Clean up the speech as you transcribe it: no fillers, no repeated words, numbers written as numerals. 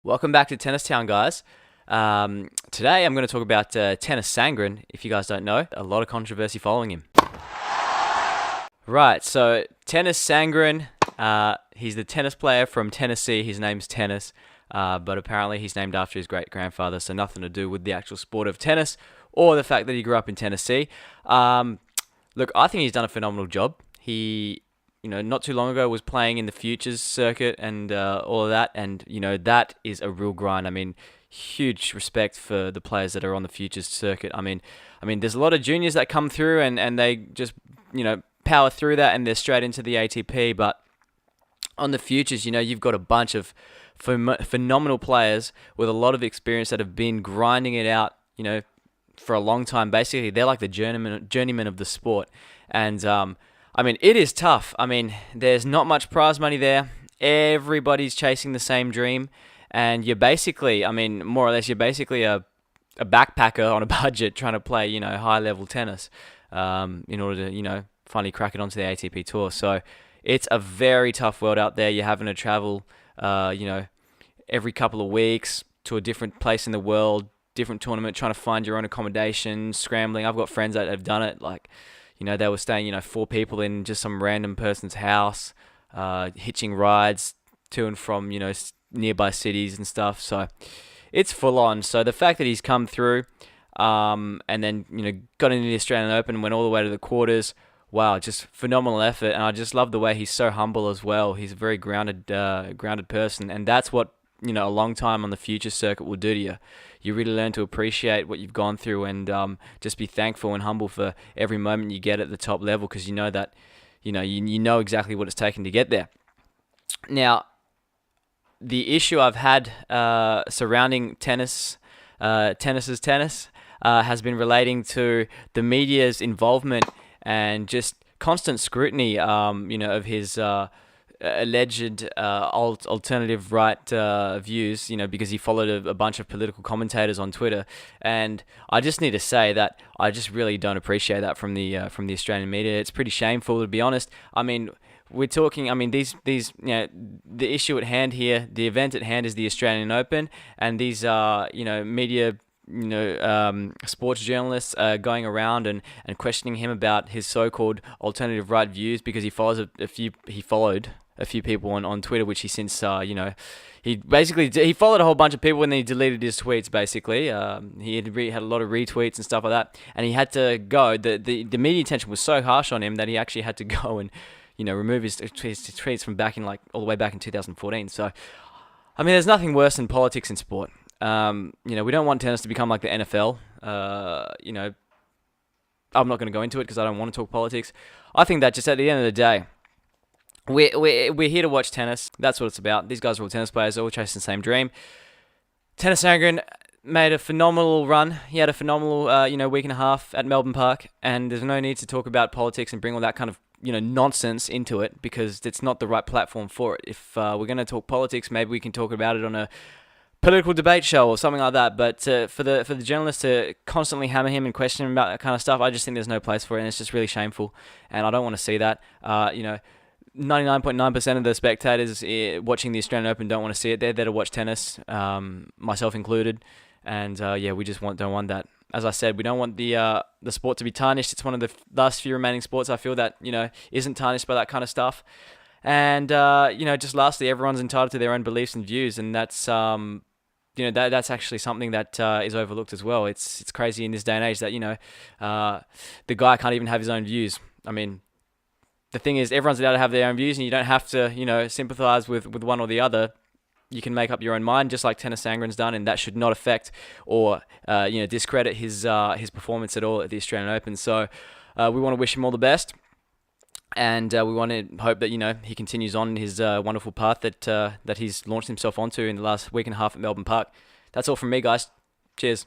Welcome back to Tennis Town, guys. Today I'm going to talk about Tennis Sangren. If you guys don't know, a lot of controversy following him. Right, so Tennis Sangren, he's the tennis player from Tennessee. His name's Tennis, but apparently he's named after his great-grandfather, so nothing to do with the actual sport of tennis or the fact that he grew up in Tennessee. Look, I think he's done a phenomenal job. He, not too long ago was playing in the Futures circuit and all of that, and, that is a real grind. I mean, huge respect for the players that are on the Futures circuit. I mean, there's a lot of juniors that come through and they just, power through that and they're straight into the ATP, but on the Futures, you've got a bunch of phenomenal players with a lot of experience that have been grinding it out, for a long time. Basically, they're like the journeyman of the sport. And, it is tough. There's not much prize money there. Everybody's chasing the same dream. And you're basically, more or less, you're basically a backpacker on a budget trying to play, high-level tennis in order to, finally crack it onto the ATP Tour. So it's a very tough world out there. You're having to travel, every couple of weeks to a different place in the world, different tournament, trying to find your own accommodation, scrambling. I've got friends that have done it. Like, they were staying, 4 people in just some random person's house, hitching rides to and from, nearby cities and stuff. So it's full on. So the fact that he's come through, and then, got into the Australian Open, went all the way to the quarters. Wow, just phenomenal effort. And I just love the way he's so humble as well. He's a very grounded person. And that's what, a long time on the Futures circuit will do to you. You really learn to appreciate what you've gone through and just be thankful and humble for every moment you get at the top level, because you know that, you know exactly what it's taken to get there. Now, the issue I've had surrounding tennis has been relating to the media's involvement and just constant scrutiny, of his alleged alternative right views, because he followed a bunch of political commentators on Twitter. And I just need to say that I just really don't appreciate that from the Australian media. It's pretty shameful, to be honest. We're talking, these the issue at hand here, the event at hand is the Australian Open, and these media, sports journalists going around and questioning him about his so-called alternative right views, because he followed a few people on Twitter, which he since he followed a whole bunch of people and then he deleted his tweets. Basically, he had a lot of retweets and stuff like that, and he had to go. The media attention was so harsh on him that he actually had to go and remove his tweets from all the way back in 2014. So, there's nothing worse than politics in sport. We don't want tennis to become like the NFL. I'm not going to go into it because I don't want to talk politics. I think that just at the end of the day, we're here to watch tennis. That's what it's about. These guys are all tennis players. They're all chasing the same dream. Tennis Sangren made a phenomenal run. He had a phenomenal, week and a half at Melbourne Park, and there's no need to talk about politics and bring all that kind of nonsense into it, because it's not the right platform for it. If we're going to talk politics, maybe we can talk about it on a political debate show or something like that. But for the journalists to constantly hammer him and question him about that kind of stuff, I just think there's no place for it, and it's just really shameful. And I don't want to see that. 99.9% of the spectators watching the Australian Open don't want to see it. They're there to watch tennis, myself included. And we just don't want that. As I said, we don't want the sport to be tarnished. It's one of the last few remaining sports I feel that isn't tarnished by that kind of stuff. And just lastly, everyone's entitled to their own beliefs and views, and that's that's actually something that is overlooked as well. It's crazy in this day and age that the guy can't even have his own views. The thing is, everyone's allowed to have their own views, and you don't have to sympathize with one or the other. You can make up your own mind, just like Tennis Sangren's done, and that should not affect or discredit his performance at all at the Australian Open. So we want to wish him all the best, and we want to hope that he continues on his wonderful path that he's launched himself onto in the last week and a half at Melbourne Park. That's all from me, guys. Cheers.